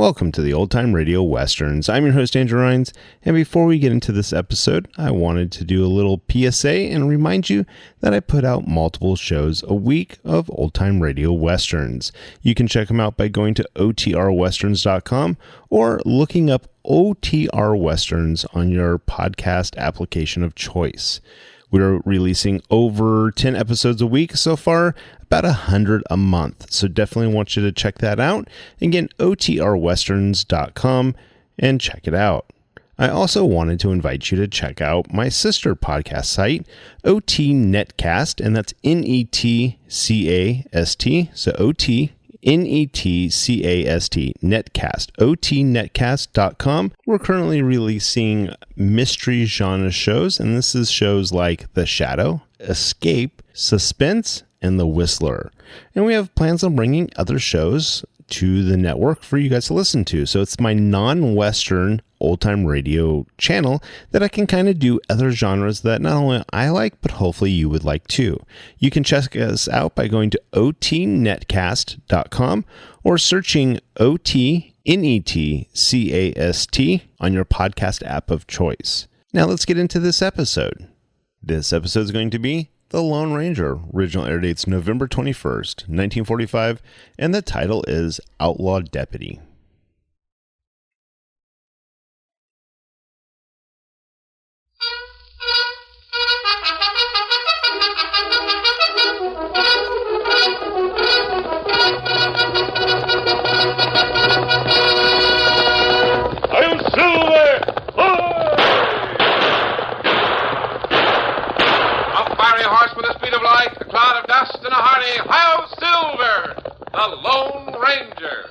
Welcome to the Old Time Radio Westerns. I'm your host, Andrew Rhines, and before we get into this episode, I wanted to do a little PSA and remind you that I put out multiple shows a week of Old Time Radio Westerns. You can check them out by going to otrwesterns.com or looking up OTR Westerns on your podcast application of choice. We're releasing over 10 episodes a week so far, about 100 a month. So definitely want you to check that out. Again, otrwesterns.com and check it out. I also wanted to invite you to check out my sister podcast site, OT Netcast, and that's Netcast. So OT Netcast, Netcast, otnetcast.com. We're currently releasing mystery genre shows, and this is shows like The Shadow, Escape, Suspense, and The Whistler. And we have plans on bringing other shows to the network for you guys to listen to. So it's my non-Western old-time radio channel that I can kind of do other genres that not only I like, but hopefully you would like too. You can check us out by going to otnetcast.com or searching OTNETCAST on your podcast app of choice. Now let's get into this episode. This episode is going to be The Lone Ranger. Original air date's November 21st, 1945, and the title is Outlaw Deputy. A cloud of dust and a hearty "Hi-Yo Silver!" The Lone Ranger.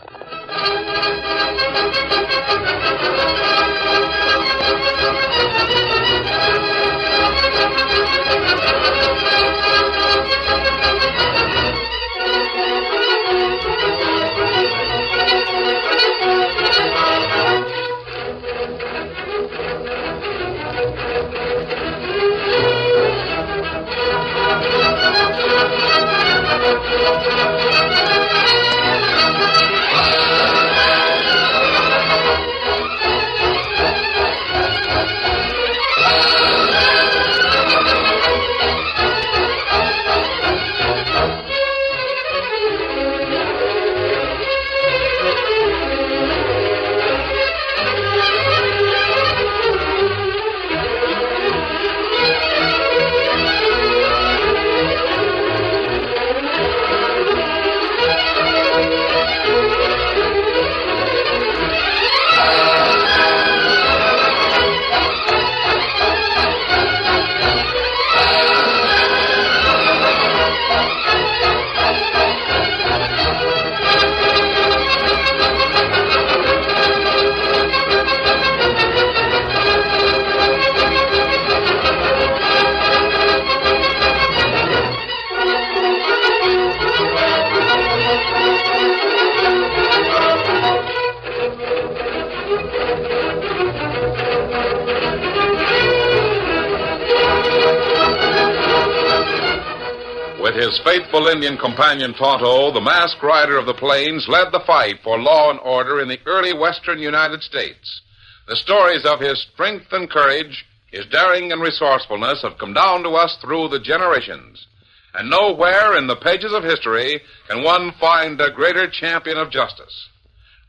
With his faithful Indian companion Tonto, the masked rider of the plains led the fight for law and order in the early western United States. The stories of his strength and courage, his daring and resourcefulness have come down to us through the generations. And nowhere in the pages of history can one find a greater champion of justice.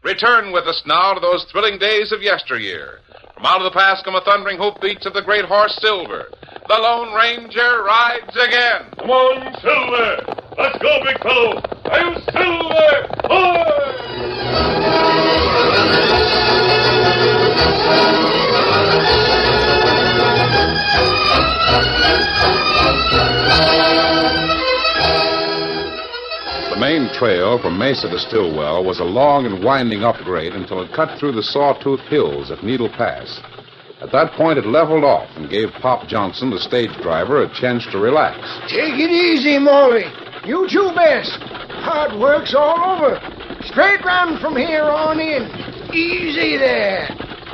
Return with us now to those thrilling days of yesteryear. From out of the past come the thundering hoofbeats of the great horse Silver. The Lone Ranger rides again. Come on, Silver! Let's go, big fellow! Are you Silver? Ahoy! The main trail from Mesa to Stillwell was a long and winding upgrade until it cut through the Sawtooth Hills at Needle Pass. At that point, it leveled off and gave Pop Johnson, the stage driver, a chance to relax. Take it easy, Molly. You two best. Hard work's all over. Straight round from here on in. Easy there.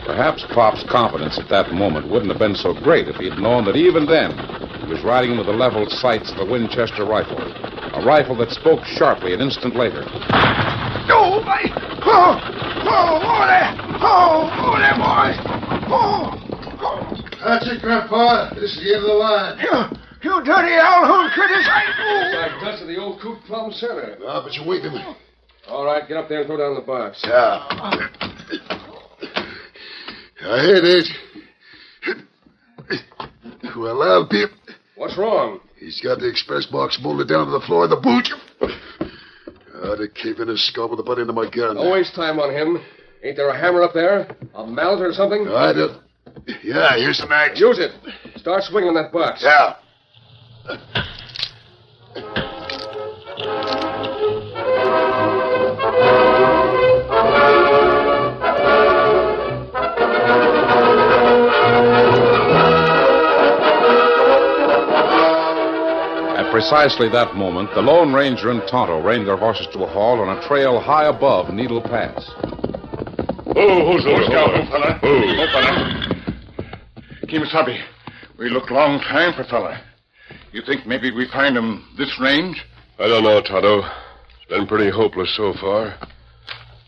Perhaps Pop's confidence at that moment wouldn't have been so great if he'd known that even then he was riding with the leveled sights of a Winchester rifle. A rifle that spoke sharply an instant later. Oh, my... Oh, over there! Over there, boys! That's it, Grandpa. This is the end of the line. You dirty owl critters! Like dust of the old Coot Plum Center. No, but you wakened me. All right, get up there and throw down the box. Yeah. Here it is. Well, now, Pip. What's wrong? He's got the express box bolted down to the floor of the boot. The cave in his skull with the butt into my gun. Don't waste time on him. Ain't there a hammer up there? A mallet or something? I don't... Yeah, here's some axe. Use it. Start swinging on that box. Yeah. At precisely that moment, the Lone Ranger and Tonto reined their horses to a halt on a trail high above Needle Pass. Who's fella? Kimasabi, we look long time for fella. You think maybe we find him this range? I don't know, Tonto. It's been pretty hopeless so far.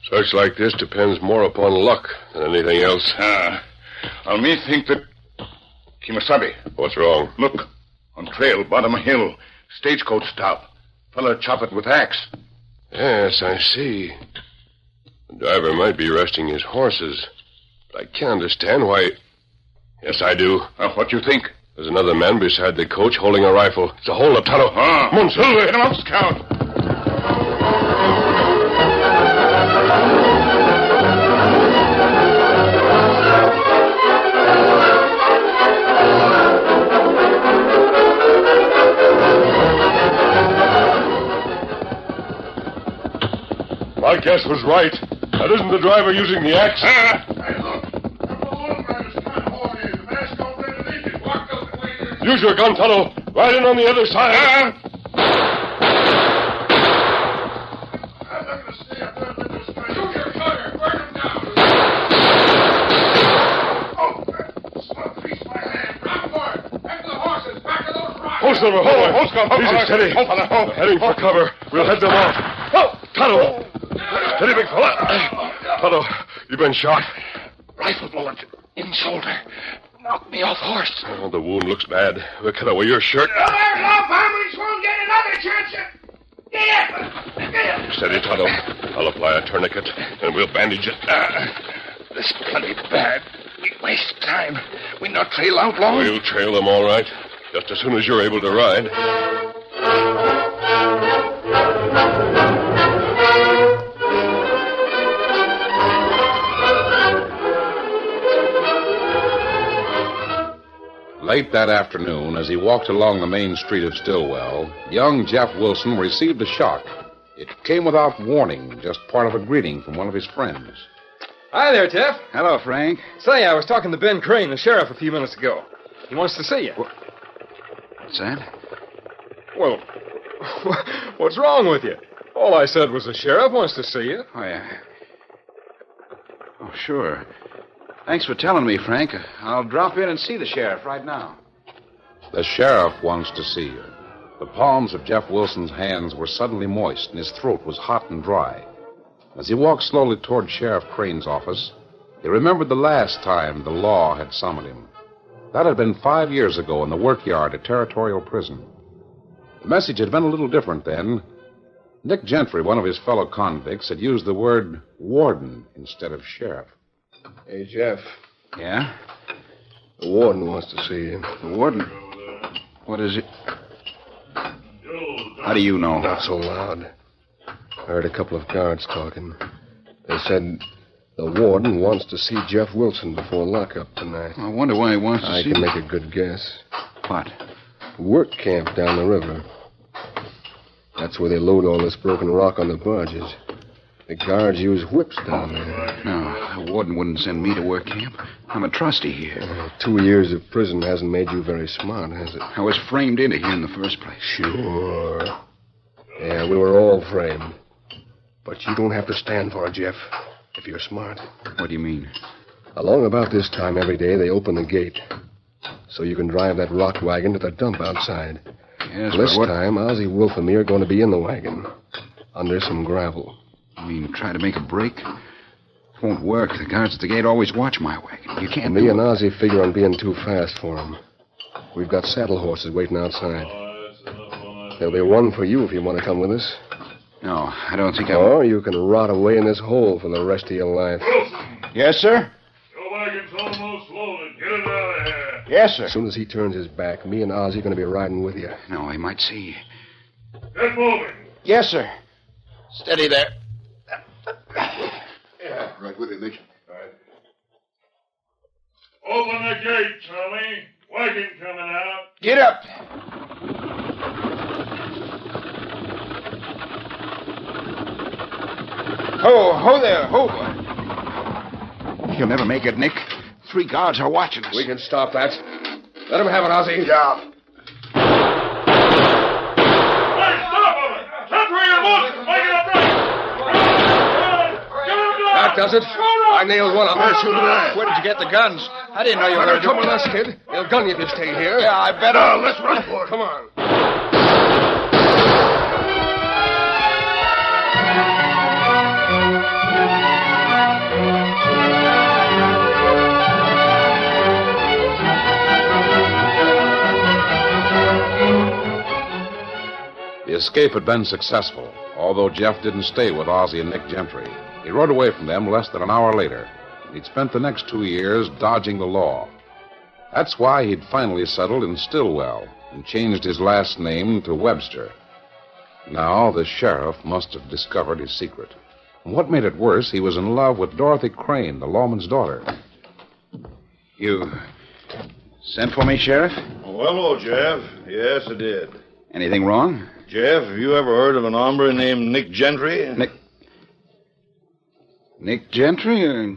Search like this depends more upon luck than anything else. Me think that... Kimasabi. What's wrong? Look, on trail, bottom of hill, stagecoach stop. Fella chop it with axe. Yes, I see. The driver might be resting his horses. But I can't understand why... Yes, I do. What you think? There's another man beside the coach holding a rifle. It's a hold-up, Tonto. Come on, Silver. Get him up, Scout. My guess was right. That isn't the driver using the axe. Hey, look. The Lone Ranger's trying to hold in. The mask don't underneath it. Walk out the way there. Use your gun, Tonto. Right in on the other side. I'm not going to stay up there and let this guy... Shoot your cutter. Burn him down. Oh, slug piece my hand. Run for it. Back to the horses. Back to those rocks. Hold, Silver. Hold. Hold, Scout. Hold, Easy, fella. steady. Hold, fella. Hold. We're heading for cover. We'll head them off. Oh. Tonto. Steady, big fella. Tonto, you've been shot. Rifle bullet in shoulder. Knocked me off horse. Oh, the wound looks bad. We'll cut away your shirt. Our law families won't get another chance at... Get up! Steady, Tonto. I'll apply a tourniquet, and we'll bandage it. This is plenty bad. We waste time. We not trail Outlaw. We'll trail them all right, just as soon as you're able to ride. Late that afternoon, as he walked along the main street of Stillwell, young Jeff Wilson received a shock. It came without warning, just part of a greeting from one of his friends. Hi there, Jeff. Hello, Frank. Say, I was talking to Ben Crane, the sheriff, a few minutes ago. He wants to see you. What's that? Well, what's wrong with you? All I said was the sheriff wants to see you. Oh, yeah. Oh, sure. Thanks for telling me, Frank. I'll drop in and see the sheriff right now. The sheriff wants to see you. The palms of Jeff Wilson's hands were suddenly moist, and his throat was hot and dry. As he walked slowly toward Sheriff Crane's office, he remembered the last time the law had summoned him. That had been 5 years ago in the workyard at Territorial Prison. The message had been a little different then. Nick Gentry, one of his fellow convicts, had used the word warden instead of sheriff. Hey, Jeff. Yeah? The warden wants to see you. The warden? What is it? How do you know? Not so loud. I heard a couple of guards talking. They said the warden wants to see Jeff Wilson before lockup tonight. I wonder why he wants to I see can me. make a good guess. What? Work camp down the river. That's where they load all this broken rock on the barges. The guards use whips down there. No, the warden wouldn't send me to work camp. I'm a trustee here. 2 years of prison hasn't made you very smart, has it? I was framed into here in the first place. Sure. Yeah, we were all framed. But you don't have to stand for it, Jeff, if you're smart. What do you mean? Along about this time every day, they open the gate. So you can drive that rock wagon to the dump outside. Yes, This but what... time, Ozzie Wolf and me are going to be in the wagon. Under some gravel. You mean try to make a break? Won't work. The guards at the gate always watch my wagon. You can't Me do and it. Ozzy figure on being too fast for him. We've got saddle horses waiting outside. There'll be one for you if you want to come with us. No, I don't think I Or you can rot away in this hole for the rest of your life. Yes, sir? Your wagon's almost loaded. Get it out of here. Yes, sir. As soon as he turns his back, me and Ozzy are going to be riding with you. No, he might see. Get moving. Yes, sir. Steady there. Yeah, right with you, Nick. Open the gate, Charlie. Wagon coming out. Get up. Ho there, ho. You'll never make it, Nick. 3 guards are watching us. We can stop that. Let him have it, Ozzy. Yeah. Hey, stop of it! Temporary your motor! Make it up right! Get him down! That does it. I nailed one of them. So did I. Where did you get the guns? I didn't know you were Better going to come with us, kid. They'll gun you if you stay here. Yeah, I better. Let's run for it. Come on. The escape had been successful, although Jeff didn't stay with Ozzie and Nick Gentry. He rode away from them less than an hour later. He'd spent the next 2 years dodging the law. That's why he'd finally settled in Stillwell and changed his last name to Webster. Now the sheriff must have discovered his secret. And what made it worse, he was in love with Dorothy Crane, the lawman's daughter. You sent for me, Sheriff? Oh, hello, Jeff. Yes, I did. Anything wrong? Jeff, have you ever heard of an hombre named Nick Gentry? Nick Gentry?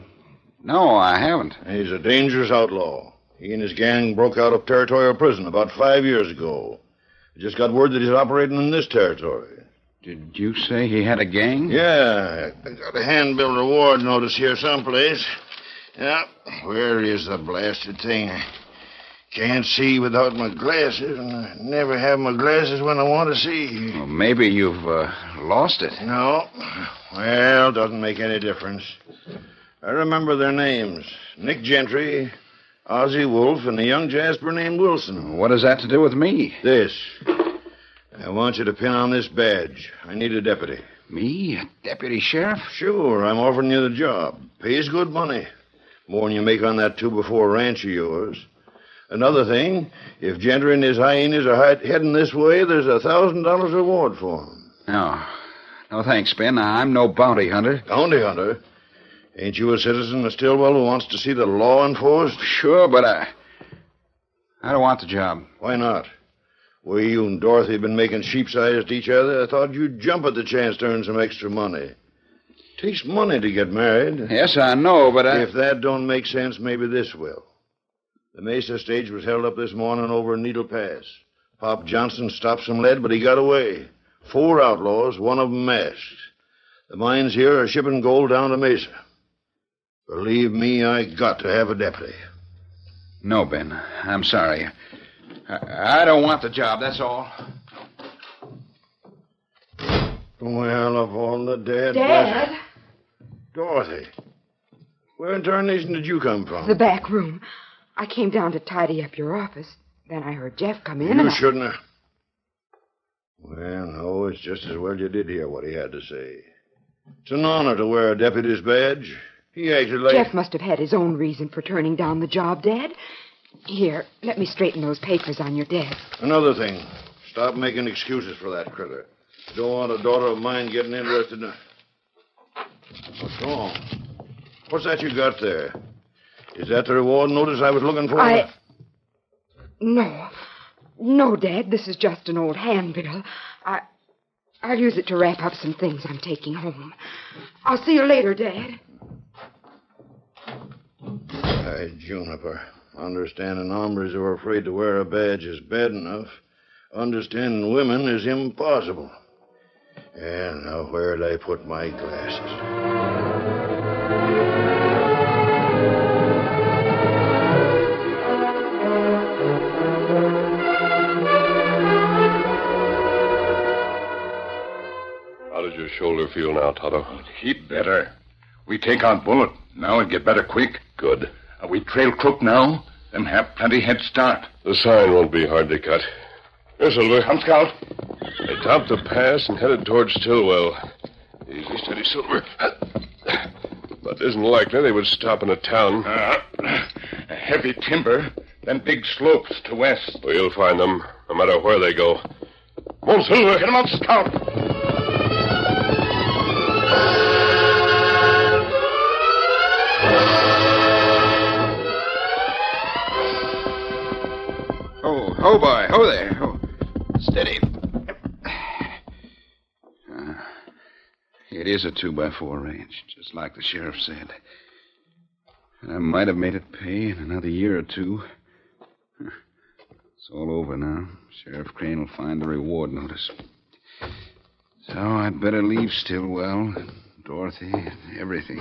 No, I haven't. He's a dangerous outlaw. He and his gang broke out of territorial prison about 5 years ago. I just got word that he's operating in this territory. Did you say he had a gang? Yeah, I got a handbill reward notice here someplace. Yeah, where is the blasted thing? I can't see without my glasses, and I never have my glasses when I want to see. Well, maybe you've lost it. No. Well, doesn't make any difference. I remember their names. Nick Gentry, Ozzie Wolf, and a young Jasper named Wilson. What does that to do with me? This. I want you to pin on this badge. I need a deputy. Me? A deputy sheriff? Sure, I'm offering you the job. Pays good money. More than you make on that 2x4 ranch of yours. Another thing, if Gentry and his hyenas are heading this way, there's $1,000 reward for them. No, thanks, Ben. I'm no bounty hunter. Bounty hunter? Ain't you a citizen of Stillwell who wants to see the law enforced? Sure, but I don't want the job. Why not? Way you and Dorothy have been making sheep's eyes at each other, I thought you'd jump at the chance to earn some extra money. Takes money to get married. Yes, I know, but If that don't make sense, maybe this will. The Mesa stage was held up this morning over in Needle Pass. Pop Johnson stopped some lead, but he got away. 4 outlaws, one of them masked. The mines here are shipping gold down to Mesa. Believe me, I got to have a deputy. No, Ben. I'm sorry. I don't want the job, that's all. Well, of all the dead... Dad? Dorothy, where in tarnation did you come from? The back room. I came down to tidy up your office. Then I heard Jeff come in You and shouldn't have... Well, no, it's just as well you did hear what he had to say. It's an honor to wear a deputy's badge. He acted like... Jeff must have had his own reason for turning down the job, Dad. Here, let me straighten those papers on your desk. Another thing. Stop making excuses for that critter. Don't want a daughter of mine getting interested in... What's wrong? What's that you got there? Is that the reward notice I was looking for? No. No, Dad. This is just an old handbill. I'll use it to wrap up some things I'm taking home. I'll see you later, Dad. Hey, Juniper. Understanding hombres who are afraid to wear a badge is bad enough. Understanding women is impossible. And now where'd I put my glasses? How does your shoulder feel now, Tonto? Heap better. We take out Bullet. Now it get better quick. Good. We trail Crook now. Them have plenty head start. The sign won't be hard to cut. Here, Silver. Come, Scout. They topped the pass and headed towards Stillwell. Easy, steady, Silver. But it isn't likely they would stop in a town. Heavy timber, then big slopes to west. We'll find them, no matter where they go. Come on, Silver. Get them out, Scout. Oh, boy. Oh, there. Oh. Steady. It is a 2x4 range, just like the sheriff said. And I might have made it pay in another year or two. It's all over now. Sheriff Crane will find the reward notice. So I'd better leave Stillwell, Dorothy, and everything.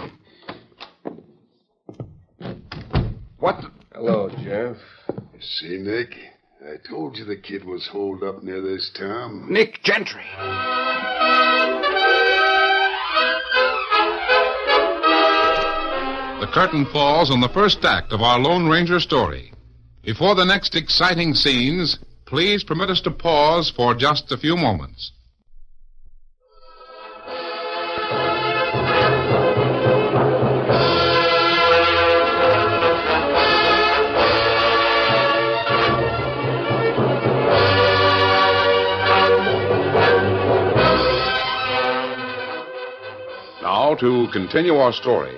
What? Hello, Jeff. You see, Nick? I told you the kid was holed up near this town. Nick Gentry. The curtain falls on the first act of our Lone Ranger story. Before the next exciting scenes, please permit us to pause for just a few moments. Now to continue our story.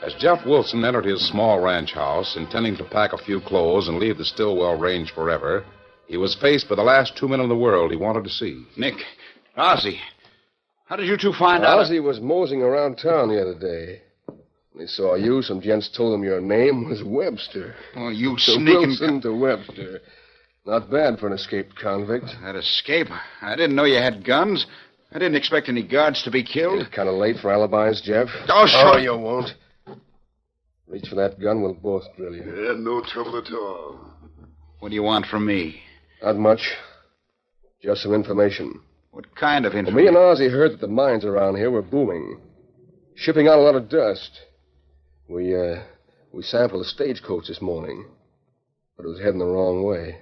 As Jeff Wilson entered his small ranch house, intending to pack a few clothes and leave the Stillwell Range forever, he was faced with the last two men in the world he wanted to see. Nick, Ozzy, how did you two find out? Ozzy was moseying around town the other day. When he saw you, some gents told him your name was Webster. Oh, you So sneaking... Wilson to Webster. Not bad for an escaped convict. That escape? I didn't know you had guns. I didn't expect any guards to be killed. It's kind of late for alibis, Jeff. Oh, sure. Oh, you won't. Reach for that gun, we'll both drill you. Yeah, no trouble at all. What do you want from me? Not much. Just some information. What kind of Well, information? me and Ozzy heard that the mines around here were booming. Shipping out a lot of dust. We sampled a stagecoach this morning. But it was heading the wrong way.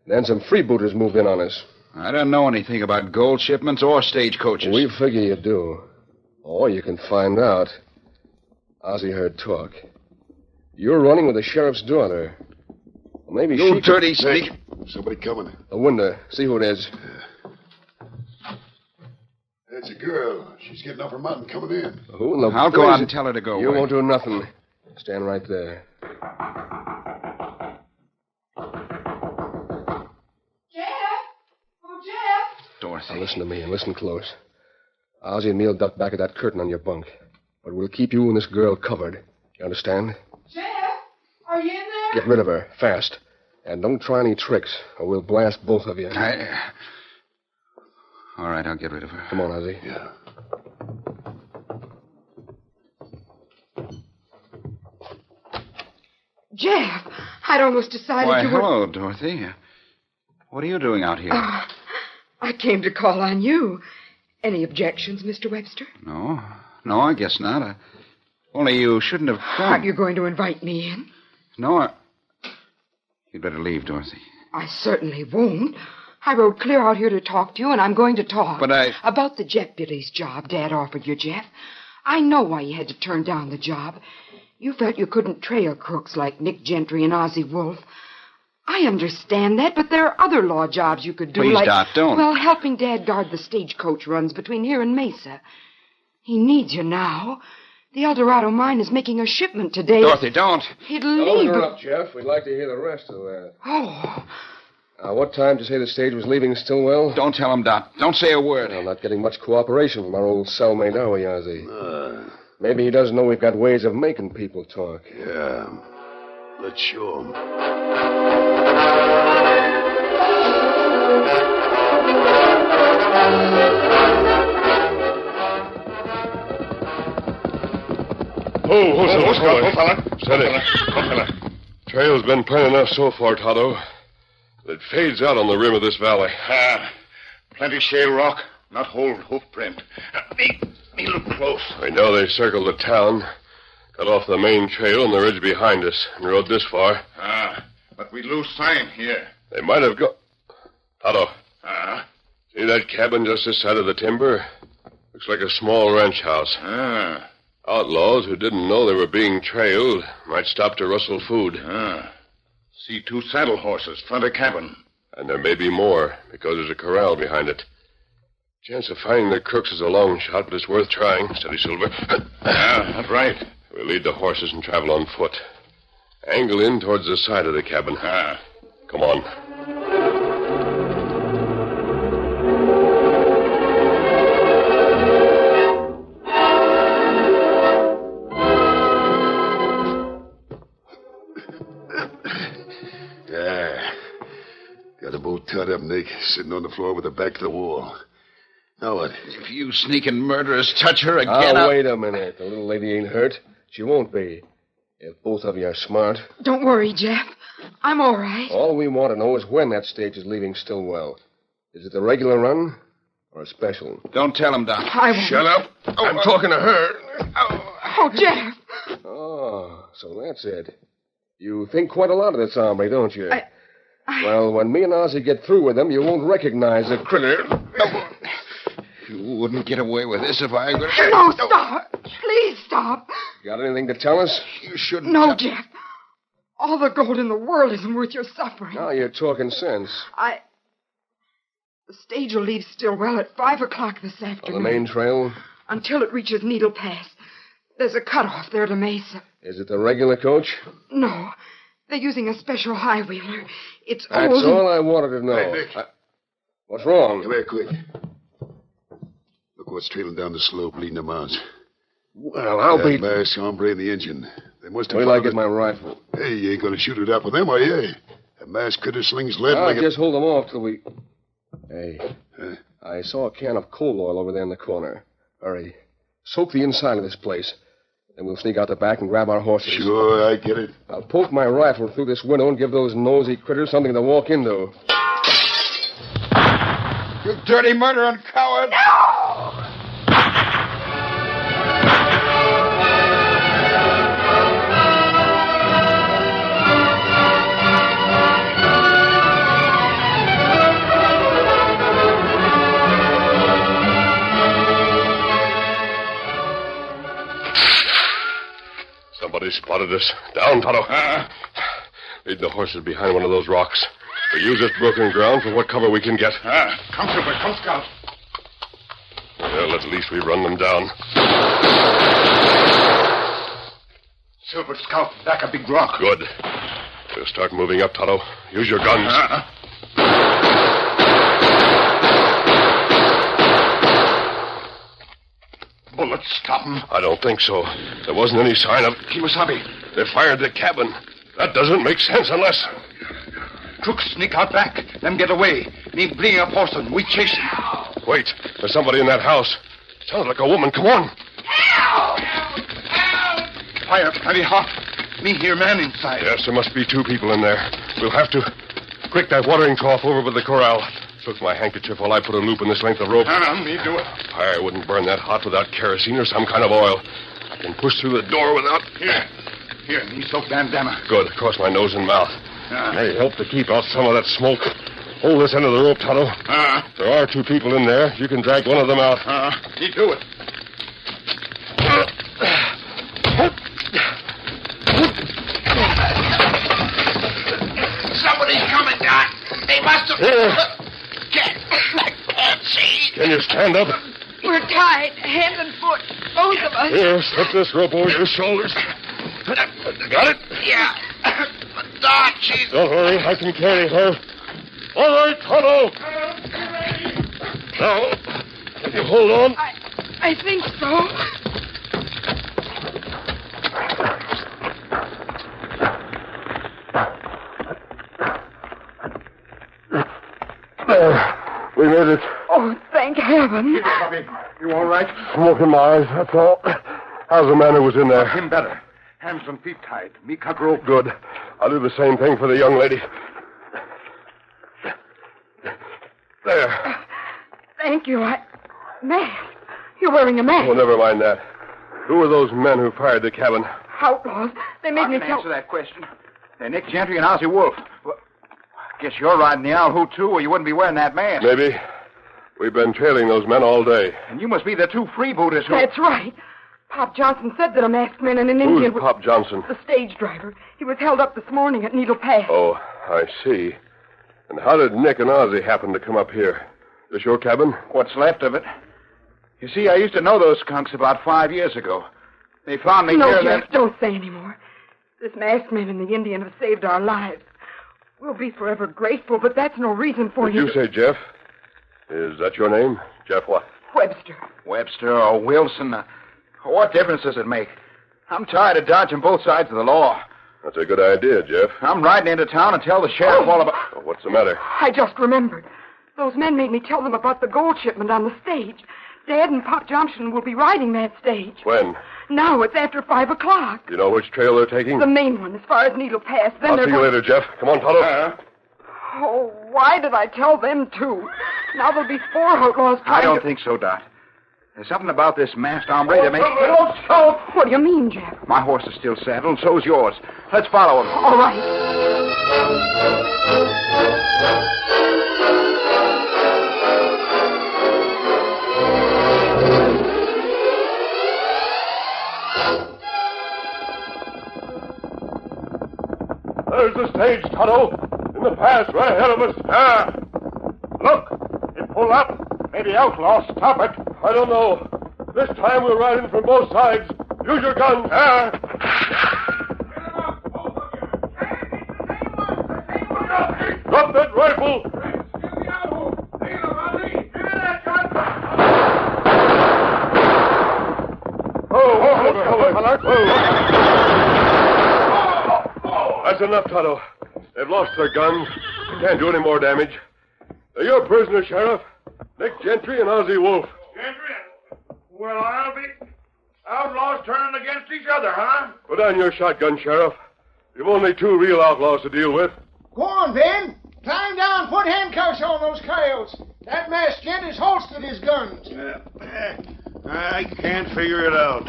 Then some freebooters moved in on us. I don't know anything about gold shipments or stagecoaches. We figure you do. Or you can find out. Ozzy heard talk. You're running with the sheriff's daughter. Well, maybe You she dirty Nick, sneak. somebody coming. A window. See who it is. That's a girl. She's getting off her mountain coming in. Who in the I'll go blazes- out and tell her to go You away. won't do nothing. Stand right there. Jeff? Oh, Jeff? Dorothy. Now listen to me and listen close. Ozzy and me'll duck back at that curtain on your bunk. But we'll keep you and this girl covered. You understand? Jeff? Are you in there? Get rid of her, fast. And don't try any tricks, or we'll blast both of you. All right, I'll get rid of her. Come on, Ozzy. Yeah. Jeff, I'd almost decided Why, you were... hello, Dorothy. What are you doing out here? I came to call on you. Any objections, Mr. Webster? No, I guess not. Only you shouldn't have come. Aren't you going to invite me in? No, You'd better leave, Dorothy. I certainly won't. I rode clear out here to talk to you, and I'm going to talk. But I... About the deputy's job Dad offered you, Jeff. I know why you had to turn down the job. You felt you couldn't trail crooks like Nick Gentry and Ozzy Wolf. I understand that, but there are other law jobs you could do, Please, like... Dot, don't. Well, helping Dad guard the stagecoach runs between here and Mesa. He needs you now. The El Dorado mine is making a shipment today. Dorothy, don't. He'd Don't leave. interrupt, Jeff. We'd like to hear the rest of that. Oh, What time did you say the stage was leaving Stillwell? Don't tell him, Dot. Don't say a word. Well, not getting much cooperation from our old cellmate, are we, Ozzy? Maybe he doesn't know we've got ways of making people talk. Yeah. Let's show him. Fella. Steady. Trail's been plain enough so far, Tonto. It fades out on the rim of this valley. Plenty shale rock, not whole hoof print. me look close. I know they circled the town, got off the main trail on the ridge behind us, and rode this far. But we lose sign here. They might have gone... Tonto. See that cabin just this side of the timber? Looks like a small ranch house. Outlaws who didn't know they were being trailed might stop to rustle food. See 2 saddle horses, front of cabin. And there may be more, because there's a corral behind it. Chance of finding the crooks is a long shot, but it's worth trying. Steady, Silver. That's right. We'll lead the horses and travel on foot. Angle in towards the side of the cabin. Come on. Got the boat tied up, Nick, sitting on the floor with the back to the wall. Now what? If you sneaking murderers touch her again, Wait a minute. The little lady ain't hurt. She won't be. If both of you are smart. Don't worry, Jeff. I'm all right. All we want to know is when that stage is leaving Stillwell. Is it the regular run or a special? Don't tell him, Doc. I won't. Shut up. I'm talking to her. Oh, Jeff. Oh, so that's it. You think quite a lot of this hombre, don't you? Well, when me and Ozzy get through with him, you won't recognize the critter. You wouldn't get away with this if I were... No, stop. Please stop. Got anything to tell us? You shouldn't... No, Jeff. All the gold in the world isn't worth your suffering. Now you're talking sense. The stage will leave Stillwell at 5 o'clock this afternoon. On the main trail? Until it reaches Needle Pass. There's a cutoff there to Mesa. Is it the regular coach? No. They're using a special high-wheeler. It's That's old. all I wanted to know. Hey, Nick. What's wrong? Come here, quick. Look what's trailing down the slope leading them out. Well, I'll be... Masked hombre in the engine. They must have... Wait till I get my rifle. Hey, you ain't gonna shoot it up with them, are you? A masked critter slings lead like just hold them off till we... Hey, I saw a can of coal oil over there in the corner. Hurry. Soak the inside of this place. Then we'll sneak out the back and grab our horses. Sure, I get it. I'll poke my rifle through this window and give those nosy critters something to walk into. You dirty murdering coward! No! Somebody spotted us. Down, Tonto. Lead the horses behind one of those rocks. We'll use this broken ground for what cover we can get. Come, Silver. Come, Scout. Well, at least we run them down. Silver, Scout, back a big rock. Good. We'll start moving up, Tonto. Use your guns. Bullets stop him. I don't think so. There wasn't any sign of... Kimasabi. They fired the cabin. That doesn't make sense unless... Crooks sneak out back, then get away. Me bring up horseman. We chase him. Wait. There's somebody in that house. Sounds like a woman. Come on. Help! Fire plenty hot. Me hear man inside. Yes, there must be 2 people in there. We'll have to... Quick, that watering trough over by the corral. Took my handkerchief while I put a loop in this length of rope. Me do it. Fire wouldn't burn that hot without kerosene or some kind of oil. I can push through the door without... Here, me soak bandana. Good, across my nose and mouth. May help to keep out some of that smoke. Hold this end of the rope, Tonto. There are 2 people in there. You can drag one of them out. Me do it. Somebody's coming, Doc. They must have... I can't see. Can you stand up? We're tied, hand and foot, both of us. Here, slip this rope over your shoulders. Got it? Yeah. But, Doc, she's... Don't worry, I can carry her. All right, Tonto. Now, can you hold on? I think so. There. We made it. Oh, thank heaven. Bobby, you all right? Smoke in my eyes, that's all. How's the man who was in there? Him better. Hands and feet tied. Me cut rope. Good. I'll do the same thing for the young lady. There. Thank you. Man, You're wearing a mask. Oh, never mind that. Who were those men who fired the cabin? Outlaws. They made I me can tell... answer that question. They're Nick Gentry and Ozzie Wolf. Well, I guess you're riding the owl hoot, too, or you wouldn't be wearing that mask. Maybe. We've been trailing those men all day. And you must be the two freebooters who... That's right. Pop Johnson said that a masked man and an Indian... Who's Pop Johnson? The stage driver. He was held up this morning at Needle Pass. Oh, I see. And how did Nick and Ozzie happen to come up here? This your cabin? What's left of it. You see, I used to know those skunks about 5 years ago. They found me No, here Jeff, then... don't say any more. This masked man and the Indian have saved our lives. We'll be forever grateful, but that's no reason for Did you say Jeff? Is that your name? Jeff what? Webster. Webster or Wilson. What difference does it make? I'm tired of dodging both sides of the law. That's a good idea, Jeff. I'm riding into town and tell the sheriff all about... Oh, what's the matter? I just remembered. Those men made me tell them about the gold shipment on the stage. Dad and Pop Johnson will be riding that stage. When? Now it's after 5 o'clock. Do you know which trail they're taking? The main one, as far as Needle Pass. Then I'll they're see you going... later, Jeff. Come on, Tonto. Oh, why did I tell them to? Now there'll be 4 outlaws trying I don't think so, Dot. There's something about this masked hombre that makes... Don't stop! What do you mean, Jeff? My horse is still saddled, and so's yours. Let's follow him. All right. There's the stage, Tonto. In the pass, right ahead of us. Look, it pulled up. Maybe outlaws stop it. I don't know. This time we're riding from both sides. Use your guns. Drop that rifle. That's enough, Tonto. They've lost their guns. They can't do any more damage. They're your prisoners, Sheriff. Nick Gentry and Ozzie Wolf. Gentry? Well, I'll be... Outlaws turning against each other, huh? Put on your shotgun, Sheriff. You've only 2 real outlaws to deal with. Go on, Ben. Climb down, put handcuffs on those coyotes. That masked gent has holstered his guns. I can't figure it out.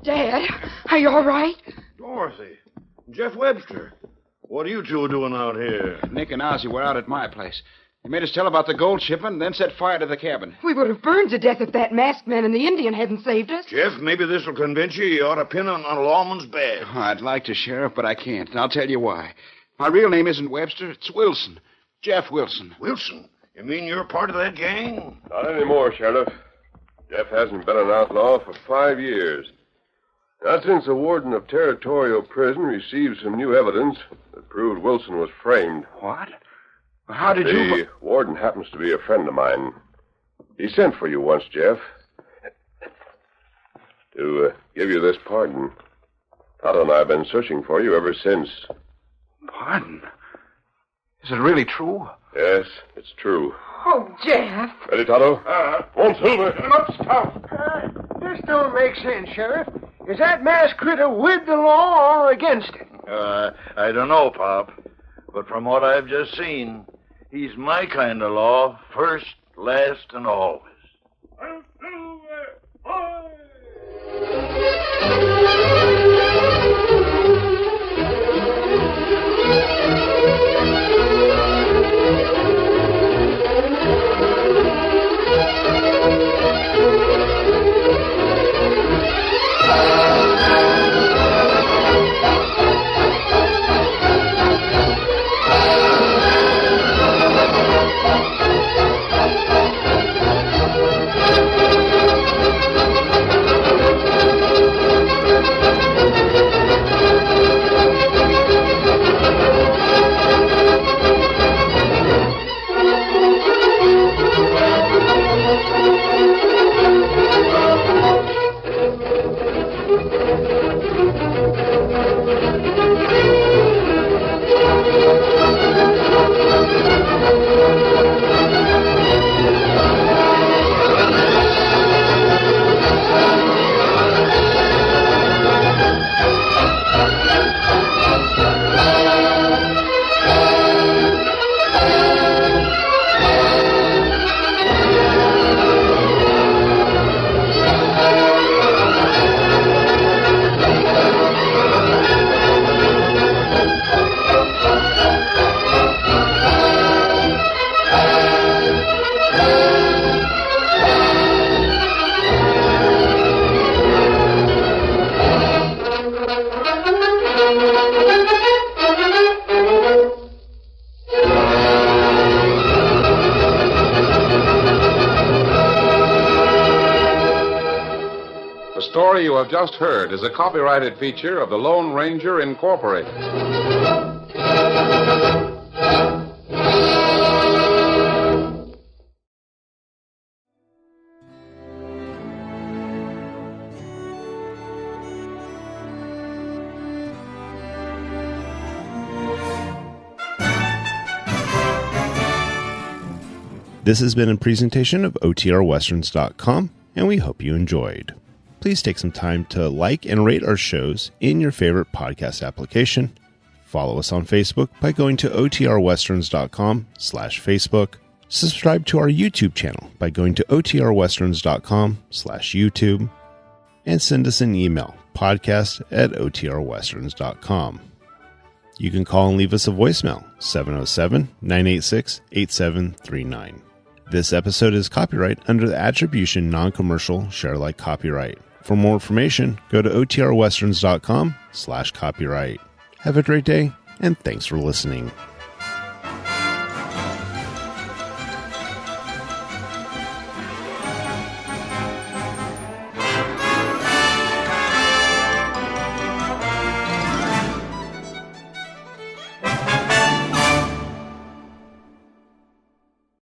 Dad, are you all right? Dorothy. Jeff Webster. What are you two doing out here? Nick and Ozzie were out at my place. They made us tell about the gold shipment and then set fire to the cabin. We would have burned to death if that masked man and the Indian hadn't saved us. Jeff, maybe this will convince you ought to pin on a lawman's badge. Oh, I'd like to, Sheriff, but I can't. And I'll tell you why. My real name isn't Webster. It's Wilson. Jeff Wilson. Wilson? You mean you're part of that gang? Not anymore, Sheriff. Jeff hasn't been an outlaw for 5 years. Not since the warden of Territorial Prison received some new evidence that proved Wilson was framed. What? How did The warden happens to be a friend of mine. He sent for you once, Jeff, to give you this pardon. Tonto and I have been searching for you ever since. Pardon? Is it really true? Yes, it's true. Oh, Jeff. Ready, Tonto? One silver. Look, Scout. This don't make sense, Sheriff. Is that masked critter with the law or against it? I don't know, Pop. But from what I've just seen, he's my kind of law, first, last, and always. story you have just heard is a copyrighted feature of the Lone Ranger Incorporated. This has been a presentation of OTRWesterns.com, and we hope you enjoyed. Please take some time to like and rate our shows in your favorite podcast application. Follow us on Facebook by going to OTRWesterns.com/Facebook. Subscribe to our YouTube channel by going to OTRWesterns.com/YouTube. And send us an email, podcast@OTRWesterns.com. You can call and leave us a voicemail, 707-986-8739. This episode is copyright under the Attribution Non-Commercial Share Alike Copyright. For more information, go to OTRWesterns.com/copyright. Have a great day, and thanks for listening.